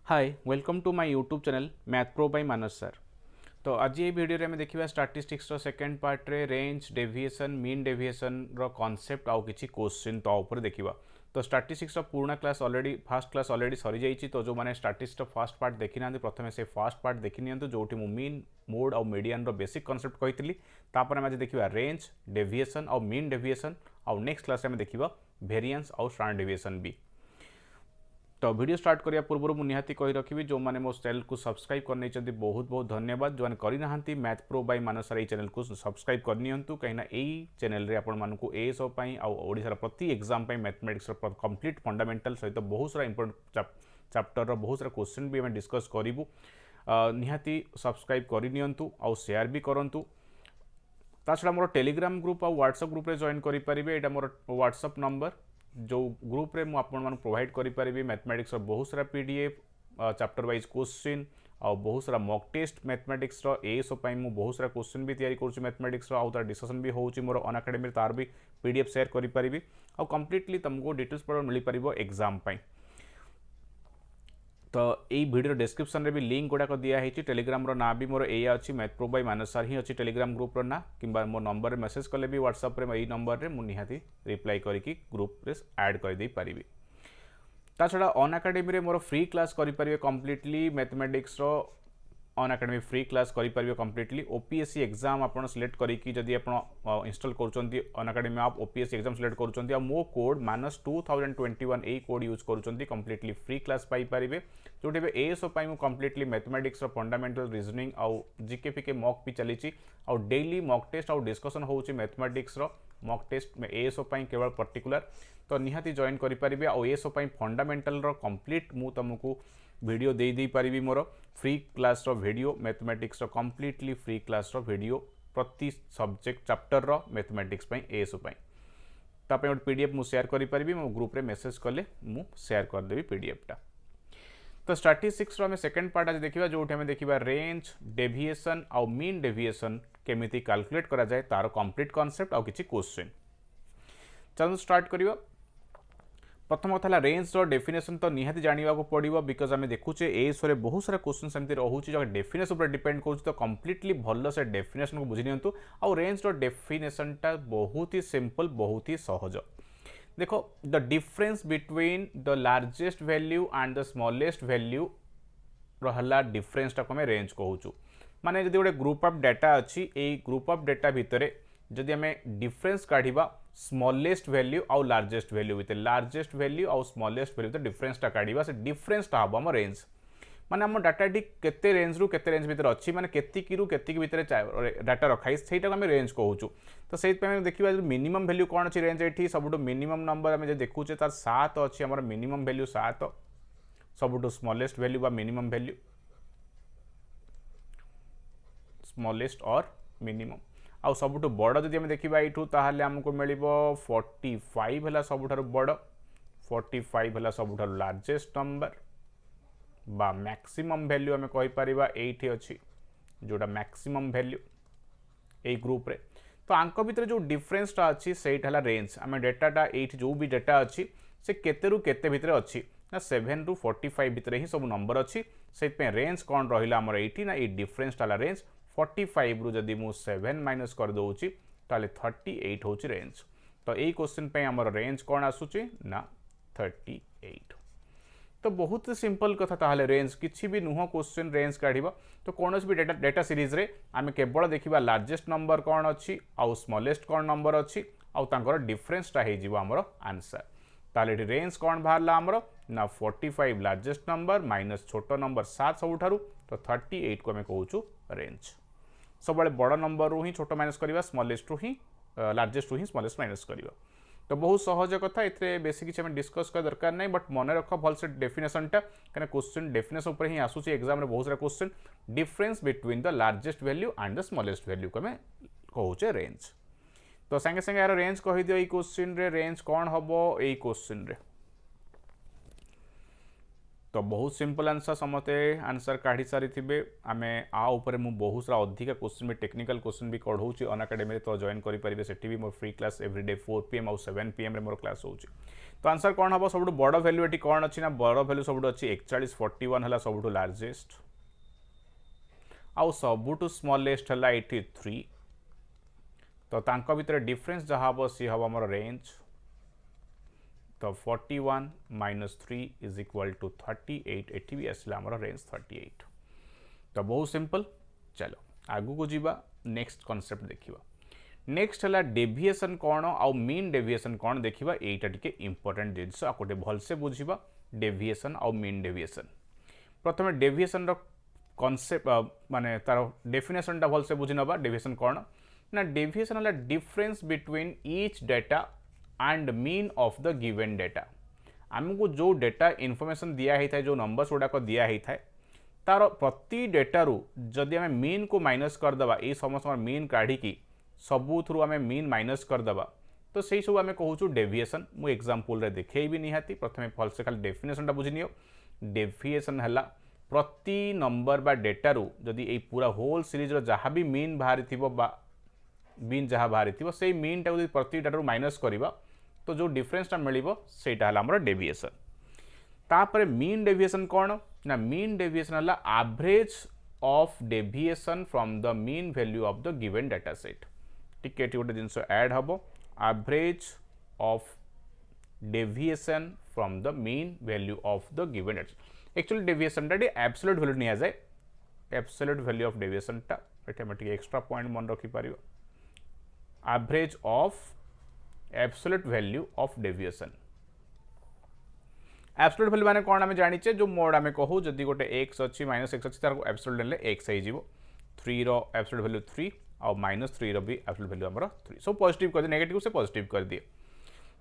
Hi welcome to my YouTube channel math pro by Manas sir. तो आज ये video रे देखा स्टैटिस्टिक्स सेकेंड पार्ट रे रेंज डेविएशन मीन डेविएशन रो कांसेप्ट आउ किछि क्वेश्चन तो ऊपर देखिबा। तो स्टैटिस्टिक्स पुराना class already first class already सरी जाइए। तो जो मैंने स्टैटिस्टिक्स फर्स्ट पार्ट देखी ना प्रथम से फर्स्ट पार्ट देखी नियंतु जो मु मीन मोड और मीडियन रो बेसिक कांसेप्ट कही। तापर आज देखिबा रेंज डेविएशन और मीन डेविएशन और नेक्स्ट क्लास में देखिबा वेरिएंस और स्टैंडर्ड डेविएशन भी। तो वीडियो स्टार्ट करिया पूर्व मुझे निहाती कही रखी जो मैंने मो चैनल को सब्सक्राइब करने बहुत बहुत धन्यवाद। जो करना math pro by Manas sir channel को सब्सक्राइब करनी कहीं यही चैनल आपको एएसओ ओडिशार प्रति एग्जाम मैथमेटिक्स कंप्लीट फंडामेंटल सहित बहुत सारा इंपोर्टेंट चैप्टर बहुत सारा क्वेश्चन भी डिस्कस करूँ। निहाती सब्सक्राइब करनी आउ शेयर भी करूँ। ताछड़ा मोर टेलीग्राम ग्रुप और व्हाट्सएप ग्रुप रे जॉइन करेंगे। यहाँ मोर व्हाट्सएप नंबर जो ग्रुप रे मु आपन प्रोवाइड करी मैथमेटिक्स बहुत सारा पीडीएफ चैप्टर वाइज क्वेश्चन और बहुत सारा मॉक टेस्ट मैथमेटिक्स एएसओ मु बहुत सारा क्वेश्चन भी तैयारी करूँ मैथमेटिक्स आउ तार डिस्कशन भी होची मोर अनअकाडेमी तार भी पीडीएफ शेयर करी पारिबी और कंप्लीटली तुमको डिटेल्स पर मिल पारिबो एग्जाम पई। तो यही वीडियो डिस्क्रिप्शन में भी लिंक गुड़ाक दिखाई टेलीग्राम ना भी मोर एया अच्छी math pro by Manas sir ही अच्छी टेलीग्राम ग्रुप ना कि मो नंबर में मेसेज कले भी व्हाट्सएप रे यही नंबर रे मुझे रिप्लाई करके ग्रुप रे ऐड कर दे पारिबी। ता छड़ा अनअकाडेमी रे मोर फ्री क्लास करि परिबे कंप्लीटली मैथमेटिक्स रो अनअकाडेमी फ्री क्लास करि परिबे कंप्लीटली ओपीएससी एग्जाम आपन सिलेक्ट करिकी जदि आपन इंस्टॉल करूचंती अनअकाडेमी आप ओपीएससी एग्जाम सिलेक्ट करूचंती आ मो कोड माइनस 2021 ए कोड यूज करूचंती कंप्लीटली फ्री क्लास पाई परिबे जोटी बे एएसओ पाई मु कंप्लीटली मैथमेटिक्स रो फंडामेंटल रीजनिंग आ जीके पीके मॉक भी चलीची आ डेली मॉक टेस्ट आ डिस्कशन होउची मैथमेटिक्स रो मॉक टेस्ट में एएसओ पाई केवल पर्टिकुलर। तो निहाती जॉइन करि परिबे आ एएसओ पाई फंडामेंटल रो कंप्लीट मु तुमको वीडियो दे पारिबी मोर फ्री क्लास रो वीडियो मैथमेटिक्स रो कंप्लीटली फ्री क्लास रो वीडियो प्रति सब्जेक्ट चैप्टर रो मैथमेटिक्स पई एएसओ पई तापे गोटे पीडीएफ मु शेयर करि परिबी मो ग्रुप रे मेसेज कले मु शेयर कर देबी पीडीएफ टा। तो स्टैटिस्टिक्स रो हमें सेकंड पार्ट आज देखिबा जोठी हमें देखिबा रेंज डेविएशन और मीन डेविएशन केमिति कैलकुलेट करा जाए तार कंप्लीट कांसेप्ट और किछि क्वेश्चन। चलो स्टार्ट करियो। प्रथम कथा रेंज रो डेफिनेशन तो निहाती जानिबा को पड़िबो बिकॉज आमे देखुचे एएसओ रे बहुत सारा क्वेश्चन सेमति रहउची जो डेफिनेशन ऊपर डिपेंड करूची। तो कंप्लीटली भलो से डेफिनेशन को बुझि नियंतु आ रेंज रो डेफिनेशन टा बहुत ही सिंपल बहुत ही सहज। देखो the difference between the largest value and the smallest value रहला डिफरेंस टा को हमें रेंज कहूचु। माने जदि गोटे ग्रुप ऑफ डाटा अच्छी ए ग्रुप ऑफ डाटा भितर जदि हमें डिफरेंस काढ़िबा स्मॉलेस्ट वैल्यू और लार्जेस्ट वैल्यू भितर लार्जेस्ट वैल्यू और स्मॉलेस्ट वैल्यू डिफरेंस टा काढ़िबा से डिफरेंस टा हम रेंज माने हम डाटाटी केते रेंज रु केते रेंज भितर अच्छी माने केतिकी रु केतिकी भितर डाटा रखाई सेटा आम रेंज कहूचु। तो से देखिए मिनिमम वैल्यू कौन अच्छी रेंज ये सबुठु मिनिमम नंबर आम देखुचे तार 7 अच्छी आम मिनिमम वैल्यू 7 सबुठु स्मॉलेस्ट वैल्यू बा मिनिमम वैल्यू स्मॉलेस्ट और मिनिमम आउ सबुठु बड़ जदि आम देखा यू ताहले आमको मिल 45 है सबुठारु बड़ 45 है सबुठारु लार्जेस्ट नंबर बा मैक्सिमम वैल्यू आम कहीपर ये अच्छी जोटा मैक्सिमम वैल्यू ए ग्रुप रे। तो आंक भितर जो डिफरेंसटा अच्छी सेटा रेंज आम डेटाटा ये जो भी डेटा अच्छी से केते रु केते भितर अच्छी ना 7 रु 45 भितर ही सब नंबर अच्छी से रेंज कौन रहा आमर ये ना ये डिफरेंसटा रेंज 45 रु जदि मु 7 माइनस कर दउची ताले 38 होची रेंज। तो यही क्वेश्चन पे हमर रेंज कौन आसुची ना 38। तो बहुत सिंपल कथा ताहले रेंज किछि भी नुह क्वेश्चन रेंज काढ़िबा। तो कौन भी डेटा सीरीज रे आमे केवल देखिबा लार्जेस्ट नंबर कौन अच्छी आउ स्मॉलेस्ट कौन नंबर अच्छी आउ तांकर डिफरेंसटा हे जिवो हमर आंसर। ताले रेंज कौन बाहरला हमर ना 45 लार्जेस्ट नंबर माइनस छोट नंबर 7 सबुठारु तो 38 को हमें कहूचु रेंज। सब बड़ नंबर रू ही छोट माइनस करवा स्मॉलेस्ट रू ही लार्जेस्ट रू ही स्मॉलेस्ट माइनस करवा। तो बहुत सहज कथा ये बेसी किसी डिस्कस कर दरकार नहीं बट मन रख भल से डेफिनेशन टा कहीं क्वेश्चन डेफिनेशन ऊपर ही आसूसी एग्जाम में बहुत सारा question difference between the largest value and the smallest value को हमें कहूचे रेंज। तो संगे संगे यार रेंज कही दियो क्वेश्चन रे रेंज कौन हम ये क्वेश्चन रे। तो बहुत सिंपल आंसर समते आंसर काढ़ी सारी थे आम आउे मुझे बहुत सारा अधिका क्वेश्चन भी टेक्निकल क्वेश्चन भी कढ़ाऊँगी अनअकाडेमी तो जॉइन करेंगे सेठी भी more free class everyday 4 PM और 7 PM रे मोर क्लास होची। तो आंसर कौन हम सब बड़ भैल्यू ये कौन अच्छी ना बड़ भैल्यू सब अच्छी 4141 है सब लार्जेस्ट आउ सबुठु स्मॉलेस्ट है ये 3 तो तांको भितर डिफरेंस जहाँ हम सी हम आम रेंज तो 41 - 3 इज इक्वल टू 38 एटी भी आसला आम रेंज 38। तो बहुत सिंपल चलो आगु को जीवा नेक्स्ट कॉन्सेप्ट देखिबा। नेक्स्ट है डेविएशन कौन आउ मीन डेविएशन कौन देखिबा एटा टिके इंपोर्टेंट जिनस आकोटे भल से बुझिबा डेविएशन आउ मीन डेविएशन। प्रथमे डेविएशन रो कॉन्सेप्ट माने तार डेफिनेशन टा भल से बुझि नबा। डेविएशन कौन ना डेविएशन है difference between each data and mean of the given data. आमको जो डाटा इनफॉरमेशन दिया है जो नंबर्स गुड़ाक दिया है तार प्रति डाटारू जदि आम मीन को माइनस करदे ये समस्त मीन काढ़ी सबुथु आम मीन माइनस करदे तो सही सब आम कहूँ डेविएशन। मुझे एग्जांपल देखी निहाती प्रथम भलसे खाली डेफिनेशन बुझी नियो। डेविएशन है प्रति नंबर बा डाटारू जदि ये पूरा होल सीरीज जहाँ भी मीन बाहरी मीन जहाँ बाहरी से मीन टा प्रति डाटारू माइनस करवा तो जो डिफरेंसटा मिल सेटा है डेविएशन। तापर मीन डेविएशन कौन ना मीन डेविएशन है average of deviation from the mean value of the given data set. टिके गोटे जिनस ऐड हम average of deviation from the mean value of the given data. Actually deviation टा absolute value नि जाए absolute value of deviation टा ये extra point मन रखि पारिबो average of absolute value of deviation. Absolute value माने कौन आम जानिचे जो मोड आम कहूँ जदि गोटे एक्स अच्छी माइनस एक्स अच्छी तार एब्सोल्यूट ले एक्स हो 3 रो एब्सोल्यूट वैल्यू 3 और -3 रो भी एब्सोल्यूट वैल्यू आमर 3 सब पॉजिटिव कर दिए नेगेटिव से पॉजिटिव कर दिए।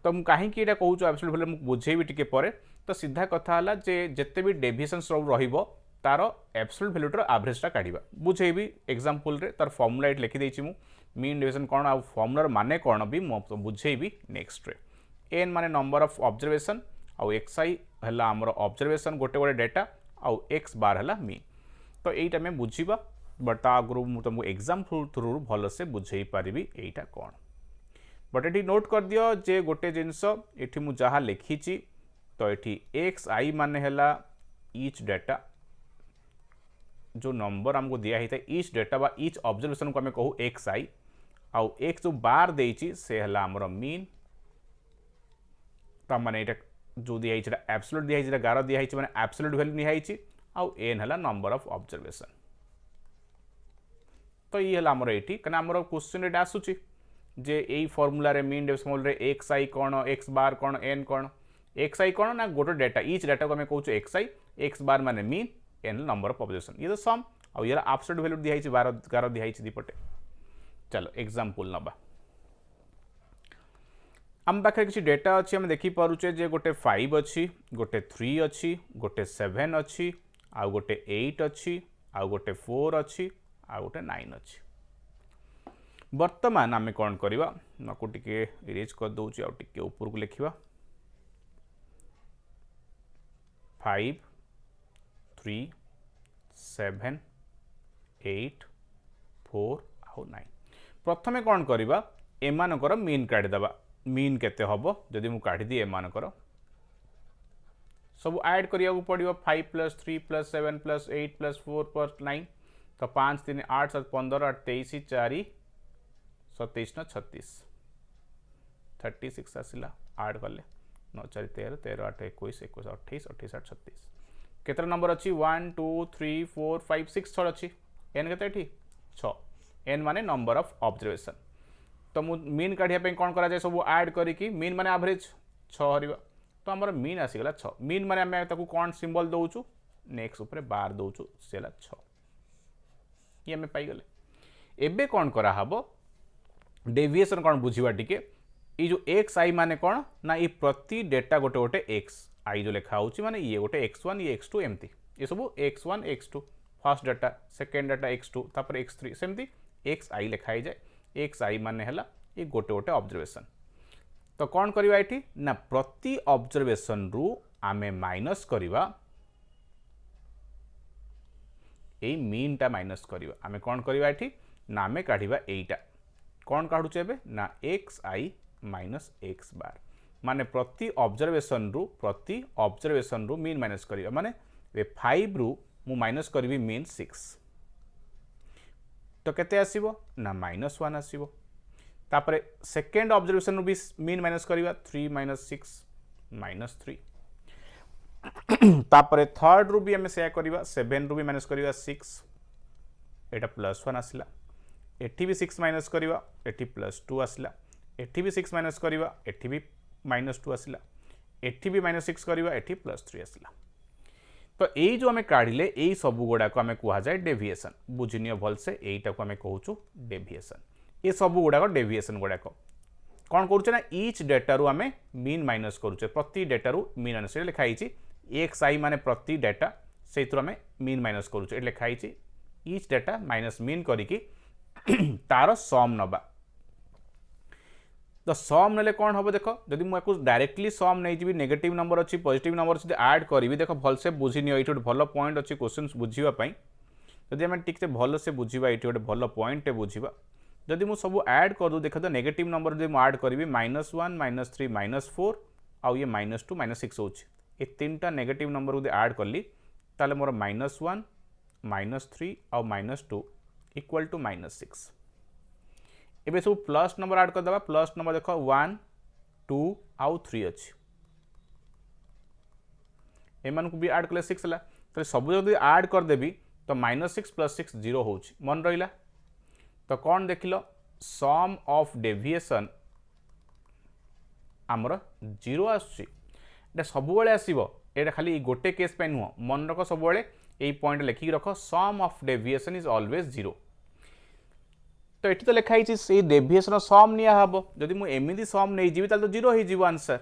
तो मुझे कहीं ये कहूँ एब्सोल्यूट वैल्यू बुझेबी टिके पर तो सीधा कथा है जे जिते भी डेविएशन सब रहिबो तार एब्सोल्यूट वैल्यूटर एवरेजटा काढ़ा बुझेबी एग्जांपल रे तार फॉर्मूला ये लिखिदेछि मु मीन डेविएशन कौन आ फॉर्मूलार माने कौन भी बुझेबी नेक्स्ट रे। एन माने नंबर ऑफ ऑब्जर्वेशन आउ एक्सआई है आमर ऑब्जर्वेशन गोटे गोटे डाटा आउ एक्स बार है मीन। तो यहीटा आम बुझा बट आगु तुमको एग्जांपल थ्रू भल से बुझे पारि एटा कौन। बट ये नोट कर दियो जे गोटे जिनस ये मुझे जहाँ लिखी तो ये एक्स आई मान है ईच डाटा जो नंबर आमको दिया है ईच डाटा बा ईच ऑब्जर्वेशन को आम कहूँ एक्स आई आउ एक्स जो बार देइछि से है आमर मीन। तो माने ये जो दिखाई एब्सोल्यूट दिखाई 11 दिखाई माने एब्सोल्यूट वैल्यू निहाई आउ एन है नंबर ऑफ ऑब्जर्वेशन। तो ये है आमर ये कहीं आमर क्वेश्चन ये आसूची जे यही फॉर्मूला रे मीन डेसिमल रे एक्स आई कौन एक्स बार कौन एन कौन। एक्स आई कौन ना गोटे डाटा ईच डाटा को आम कहूँ एक्स आई एक्स बार माने mean n number of observation. ये तो सम आउ यार एब्सोल्यूट वैल्यू दिखाई 11 दिखाई दीपटे। चलो एग्जांपल नबा आम पाखे किसी डेटा अच्छी आम देखिपे जे गोटे 5 अच्छी गोटे 3 अच्छी गोटे 7 अच्छी आउ गोटे 8 अच्छी आउ गोटे 4 अच्छी आउ गोटे 9 अच्छी। वर्तमान आम कौन करवा आपको टिके इरेज कर दूची आउ टिके ऊपर को लिखा 5 3 7 8 4 आउ 9। प्रथमे कौन करवा एमानकर मीन काढ़ीदेवा मीन केते हबो जदि मु काढ़ी दी एमानकर सब ऐड करिया को पड़ियो 5 + 3 + 7 + 8 + 4 + 9 तो 5 3 8 7 15 8 23 4 27 9 36 36 आसला ऐड कले 9 4 13 13 8 21 21 28 28 8 36 केते नंबर अच्छी 1 2 3 4 5 6 6 अच्छी एन केते एठी 6 एन माने नंबर ऑफ ऑब्जर्वेशन। तो मीन काढ़िया कौन करा सब ऐड करी मीन माने एवरेज 6 हरिबा तो आमर मीन आसीगला 6 मीन माने आम ताकू कौन सिंबल दौचु नेक्स्ट ऊपर बार दौचु से 6 ये आम पाईगले। एबे कौन करा हबो डेविएशन कौन बुझीबा टिके ये जो एक्स आई माने कौन ना ये प्रति डेटा गोटे गोटे एक्स आई जो लिखा होची माने ये गोटे x1 ये x2 एमती ये सब x1 x2 first data second data x2 तापर x3 सेमती एक्स आई लिखाई जाए एक्स आई मान है ये गोटे गोटे ऑब्जर्वेशन। तो कौन करवा ये ना प्रति ऑब्जर्वेशन रु आमे माइनस करवा यही मीनटा माइनस करवा आम कौन करवा ये ना आम काढ़ा यहीटा कौन काढ़ुचे एबे ना x i minus x bar माने प्रति ऑब्जर्वेशन रु मीन माइनस करवा माने 5 रु मु माइनस करी मीन 6 तो केते आसीबो ना -1 आसीबो तापरे सेकेंड ऑब्जर्वेशन रु भी मीन माइनस करवा 3 - 6 -3 तापरे थर्ड रु भी आम से करवा 7 रु भी माइनस करवा 6 एटा +1 आसला एठी भी 6 माइनस करवा एठी +2 आसला एठी भी 6 माइनस करवा एठी भी -2 आसला एठी भी -6 करवा एठी +3 आसला तो यही जो आम काढ़िले यही सब गुड़ाक आम कह जाए डेविएशन बुझिनिय भलसे यहीटा को आम कहूँ डेविएशन ये सब गुड़ाक डेविएशन गुड़ाक कौन करुचे ना इच डेटा रु आम मीन माइनस करुचे प्रति डेटा रु मीन माइनस लिखाई एक्स आई माने प्रति डेटा से आम मीन माइनस करुचे लिखाई इच डेटा माइनस मीन करिकी तार सम नबा तो सम नेले कौन हम देख जदि मुझे डायरेक्टली सम नहीं जी नेगेटिव नंबर अच्छी पॉजिटिव नंबर अच्छी ऐड करी देख भलसे बुझी नि ये गोटे भल पॉइंट अच्छी क्वेश्चन बुझापी जदि आम टे भल से बुझा ये गोटे भल पॉइंट बुझा जदि मुझे सब ऐड कर दूँ देख तो नेगेटिव नंबर जब मुझे ऐड करी -1 -3 -4 आउ ये -2 -6 हो तीन नेगेटिव नंबर जब ऐड कली ताले मोर -1 -3 आउ -2 इक्वल टू -6 एबे सब प्लस नंबर ऐड करदे प्लस नंबर देख 1 2 आउ 3 अच्छी एमान को भी ऐड कले 6 है तो सब जब ऐड करदेवी तो -6 + 6 0 हो मन रहा तो कौन देख सम ऑफ डेविएशन आमर 0 आसुची सब आसो ये खाली गोटे केस पे नुह मन रख सब यही पॉइंट लिखिक रख सम ऑफ डेविएशन इज ऑलवेज 0 तो ये तो लिखाई से डेविएशन सम निहब जदि मुझे एमती सम नहीं जी तो 0 हो आंसर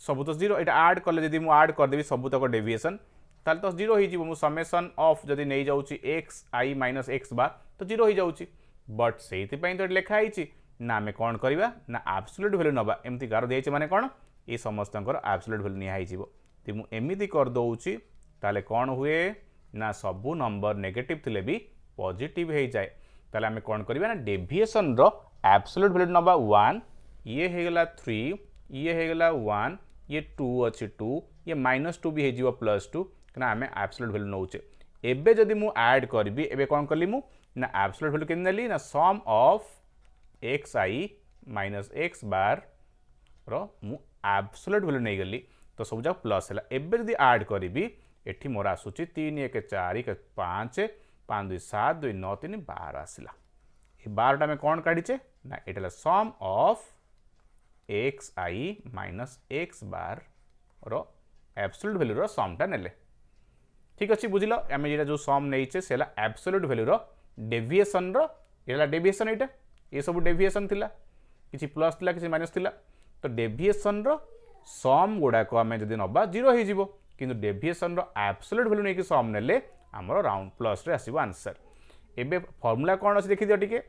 सब तो 0 यहाँ ऐड कले जब मुझे ऐड करदेवी सब तक डेविएशन ताल तो 0 हो समेसन ऑफ जदि नहीं जाऊँगी एक्स आई माइनस एक्स बार तो 0 हो जाऊँगी बट से तो लिखाई ना आम कौन करवा ना एब्सोल्यूट वैल्यू नवा एमती गार दिए माने कौन ये समस्त एब्सोल्यूट वैल्यू निहाई तो मुझे एमती करदे ताले कौन हुए ना सबू नंबर नेगेटिव थिले भी पॉजिटिव हो जाए ताले आम कौन करवा ना डेविएशन रो एब्सोल्यूट वैल्यू नवा 1 ये होगला 3 ये होगला 1 ये 2 अच्छी 2 ये -2 भी हो +2 क्या आम एब्सोल्यूट वैल्यू नौचे एबे जदि मु ऐड करी एबे कौन कली मु ना एब्सोल्यूट वैल्यू केन नेली ना sum of x i minus x bar रो मु एब्सोल्यूट वैल्यू नहीं गली तो सब जाक प्लस है एबे जदि ऐड करी एठी मोर आसूची 3 1 4 1 5 5 2 7 2 9 3 12 आसला ये 12टा में कौन काढ़ीचे ना ये sum of x i minus x bar रो एब्सोल्यूट वैल्यू रो समटा नेले ठीक अच्छे बुझल आम ये जो सम नहीं से एब्सोल्यूट वैल्यू रो डेविएशन रो ये डेविएशन यहाँ ये सब डेविएशन थिला किसी प्लस थिला किसी माइनस थिला तो डेविएशन रो सम गुड़ाक आम जब नवा 0 हो किंतु डेविएशन रो एब्सोल्यूट वैल्यू नहीं सम नेले आमर राउंड प्लस रे आसीबो आंसर एबे फॉर्मूला कौन अच्छी देखी दियो टिके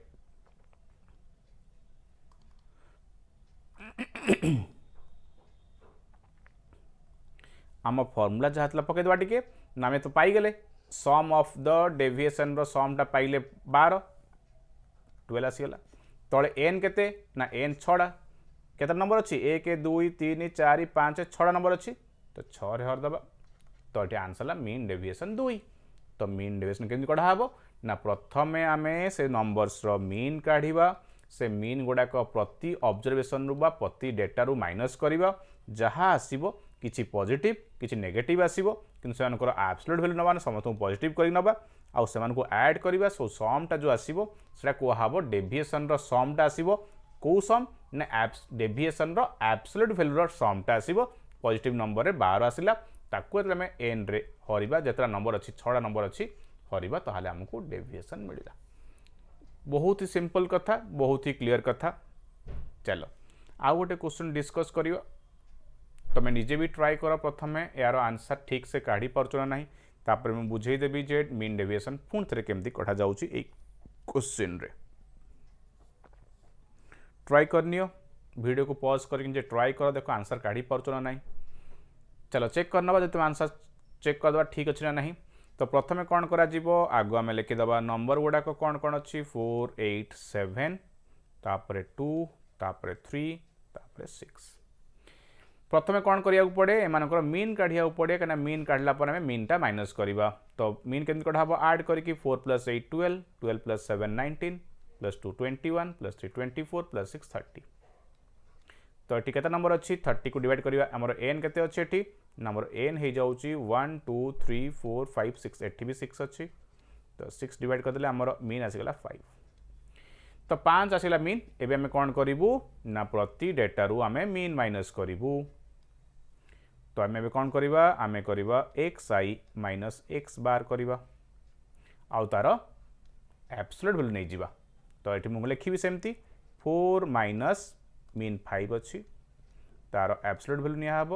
आम फॉर्मूला जहाँ था पकईदे टिके ना आम तो पाईगले सम ऑफ द डेविएशन रो समटा पाइले 12 आसीगला तले एन केते ना एन 6टा केते नंबर अच्छी 1 2 3 4 5 6टा नंबर अच्छी तो 6 रे हरदबा तो ये आंसर मीन डेविएशन 2 तो मीन डेविएशन केमती कढ़ा हम ना प्रथम आम से नंबर्स रो मीन काढ़ा से मीन गुड़ाक प्रति ऑब्जर्वेशन रु बा प्रति डेटा रु माइनस करवा जहाँ आसीबो किछि पॉजिटिव किछि नेगेटिव आसीबो किंतु से एब्सोल्यूट वैल्यू नबा समस्त पॉजिटिव करी नबा आउ से ऐड करवा सो समटा जो आसीबो सेटा कहब डेविएशन रो समटा आसीबो को सम ना डेविएशन रो एब्सोल्यूट वैल्यू रो समटा आसीबो पॉजिटिव नंबर रे 12 आसिला ताकू आम एन रे हरिबा जतरा नंबर अच्छी 6टा नंबर अच्छी हरिबा ताहले हमको डेविएशन मिलला बहुत ही सिंपल कथा बहुत ही क्लियर कथा चलो आउ गोटे क्वेश्चन डिस्कस करियो तुम्हें निजे भी ट्राई कर प्रथम यार आंसर ठीक से काढ़ी पार्चना ना तापर मैं बुझेदेवी जे मीन डेविएशन पुणी थे केमती कढ़ा जाऊँगी क्वेश्चन रे ट्राई करनियो वीडियो को पॉज करके ट्राई कर देखो आंसर काढ़ी पार्चना ना चलो चेक करना जब तुम आंसर चेक करदे ठीक अच्छे ना नहीं तो प्रथमे कौन करा जीवो आगो आमे लिखिदबा नंबर गुड़ाक कौन कौन अच्छी 4 8 7 तापरे 2 तापरे 3 तापरे 6 प्रथमे कौन करिया पड़े एमानकर मीन काढ़िया पड़े कहीं मीन काढ़ला पर आम मीनटा माइनस करवा तो मीन केमती कढ़ा हम आड करके 4 + 8 12 12 + 7 19 + 2 21 + 3 24 + 6 30 तो ये केते नंबर अच्छी 30 को डिवाइड करवा आमर एन केते अच्छी एठी नंबर एन हो जाउची 1 2 3 4 5 6 एठी भी 6 अच्छी तो 6 डिवाइड करदेले आमर मीन आसीगला 5 तो 5 आसीला मीन एबे आमे कोन करिवु ना प्रति डेटा रु आमे मीन माइनस करिवु तो आम ए कौन करवा आम करवा xi माइनस x बार करवा आउ तार एब्सोल्यूट वैल्यू नहीं जावा तो ये मुझे लिखी सेमती 4 माइनस मीन 5 अच्छी तार एब्सोल्यूट वैल्यू निहब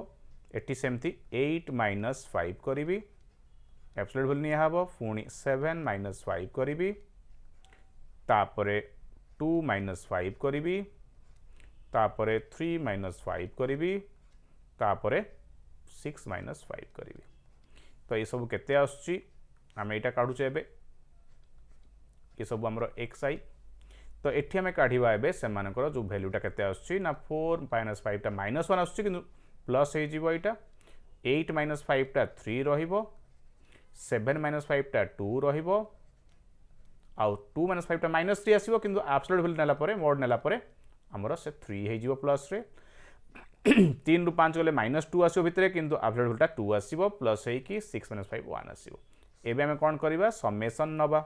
एटी सेमती 8 माइनस 5 करी एब्सोल्यूट वैल्यू निहब पुणी 7 माइनस 5 करी तापरे 2 माइनस 5 करी तापरे 3 माइनस 5 करी तापरे 6 माइनस 5 करी तो ये सब केते आसुची आम यहाँ काढ़ुचे एबे ये सब आमर xi तो एठी आम काढ़ा एबे से मानकर जो वैल्यूटा केते आसुची ना 4 माइनस 5 टा -1 आसुची किंतु प्लस हो जीवो एटा 8 माइनस 5 टा 3 रहिबो 7 माइनस 5 टा 2 रहिबो आउ 2 माइनस 5 टा -3 आसीबो किंतु एब्सोल्यूट वैल्यू नेला परे मोड नेला परे हमर से 3 हो जीवो प्लस रे 3 रु 5 गले -2 आसो भितर किंतु एब्सोल्यूट वैल्यूटा 2 आसीबो प्लस है कि 6 - 5 1 आसीबो एबे हमें कोन करबा समेशन नबा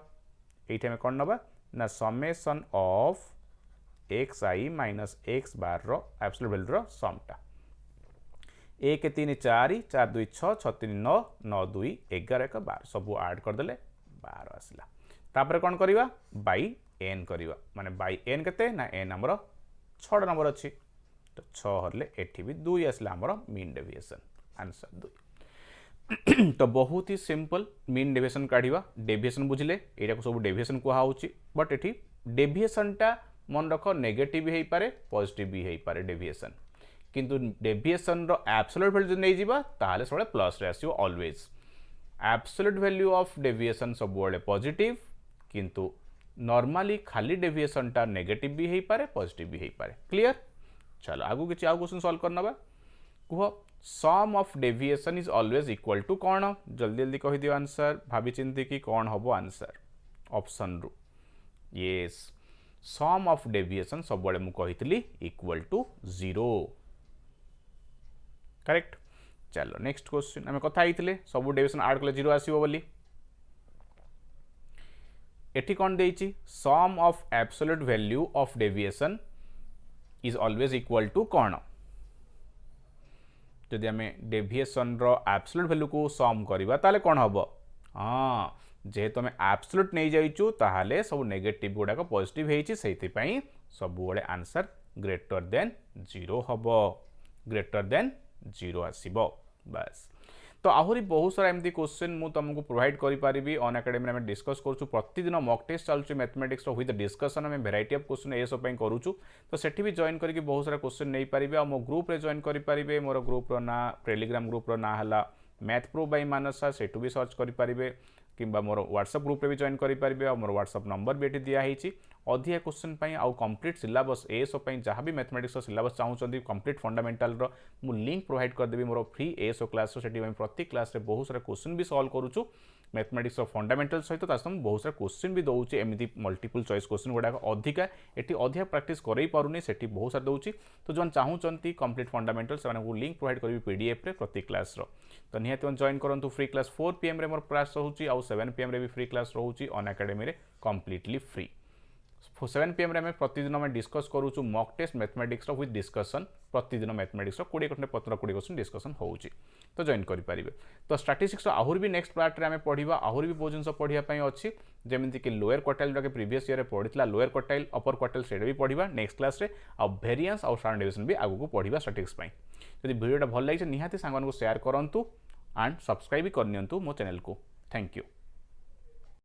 एठी हमें कोन नबा ना summation of xi minus x bar रो एब्सोल्यूट वैल्यू रो समटा 1 3 4 4 2 6 6 3 9 9 2 11 1 12 सब ऐड कर देले 12 आसला तापर कोन करबा बाय n करबा माने बाय n केते ना n हमरो 6 नंबर अछि तो 6 हरले एठी भी 2 आसला हमरो मीन डेविएशन आंसर 2 तो बहुत ही सिंपल मीन डेविएशन काढ़िबा डेविएशन बुझिले एटा को सब डेविएशन को हाउची बट एठी डेविएशन टा मन रख नेगेटिव भी हेई पारे पॉजिटिव भी हेई पारे डेविएशन किंतु डेविएशन रो एब्सोल्यूट वैल्यू नै जीवा ताले सबले प्लस रे आसीओ always absolute value of deviation सब बळे पॉजिटिव किंतु नॉर्मली खाली डेविएशन टा नेगेटिव भी हेई पारे पॉजिटिव भी हेई पारे क्लियर चलो आगु किछि आउ क्वेश्चन सॉल्व करनबा कुह sum of deviation is always equal to कौन जल्दी जल्दी कहि दियो आंसर भाभी चिंती कि कौन हबो आंसर ऑप्शन रु यस सम ऑफ डेविएशन सब बळे मु कहितली इक्वल टू 0 करेक्ट चलो नेक्स्ट क्वेश्चन हमें कथा हितले सब डेविएशन ऐड कले 0 आसीबो बोली एठी कौन देइची sum of absolute value of deviation is always equal to कौन जदि आम डेविएशन रो एब्सोल्यूट वैल्यू को सम करबा ताले कौन हबो हाँ जेहेतु आम एब्सोल्यूट नहीं जाइचु ताहाले सब नेगेटिव गुड़ाक पॉजिटिव हेइची सेति पई सब बळे आंसर ग्रेटर देन 0 हबो ग्रेटर देन 0 आसीबो बस तो आहरी बहुत सारा एमती क्वेश्चन मु तुमको प्रोवाइड करि पारिबी ऑन एकेडमी में डिस्कस करूछु प्रतिदिन मॉक टेस्ट चलछु मैथमेटिक्स रो विथ डिस्कशन में वेराइटी ऑफ क्वेश्चन ए सब पई करूछु तो सेठी भी जॉइन करके बहुत सारा क्वेश्चन नै पारिबे आ मो ग्रुप रे जॉइन करि पारिबे मोर ग्रुप रो ना टेलीग्राम ग्रुप रो ना हला मैथ प्रो बाय मानसा सेठू भी सर्च करि पारिबे किंबा मोर व्हाट्सएप ग्रुप रे भी जॉइन करि पारिबे आ मोर व्हाट्सएप नंबर भी एठी दिया हेची अधिक क्वेश्चन पई आउ कंप्लीट सिलेबस ए सब पई जहां भी मैथमेटिक्स सिलेबस चाहउछंदी कंप्लीट फंडामेंटल रो मु लिंक प्रोवाइड कर देबी मोर फ्री एसओ क्लास रो सेठी प्रति क्लास रे बहुत सारा क्वेश्चन भी सॉल्व करूछु मैथमेटिक्स फंडामेंटल सहित तासम बहुत सारा क्वेश्चन भी दउची एमिति मल्टीपल चॉइस क्वेश्चन गुडा अधिका एठी अधिक प्रैक्टिस करई पारुनी सेठी बहुत सारा दउची तो जोन चाहउचंती कंप्लीट फंडामेंटल से माने लिंक प्रोवाइड करबी पीडीएफ रे प्रति क्लास रो तो निहाती जॉइन करंतु फ्री क्लास 4 पीएम रे मोर क्लास रहउची आ 7 पीएम रे भी फ्री क्लास रहउची ऑन एकेडमी रे कंप्लीटली फ्री 7 पीएम रे प्रतिदिन में डिस्कस करूछु mock test mathematics with discussion प्रतिदिन मैथमेटिक्स 20 घंटे 15 20 क्वेश्चन डिस्कशन होउची तो जॉइन करि पारिबे तो स्टैटिस्टिक्स आहुर भी नेक्स्ट पार्ट रे हमें पढिबा आहुर भी बहुत जिंस पढिया पई अछि जेमिति कि लोअर क्वार्टाइल जो कि प्रीवियस ईयर रे पढितला लोअर क्वार्टाइल अपर क्वार्टाइल सेड भी पढिबा नेक्स्ट क्लास रे आ वेरिएंस और स्टैंडर्ड डेविएशन भी आगु को पढिबा स्टैटिस्टिक्स पई यदि वीडियोटा भल लागिछ निहाती सांगन को शेयर करंतु एंड सब्सक्राइब भी करनियंतु मो चैनल को थैंक यू।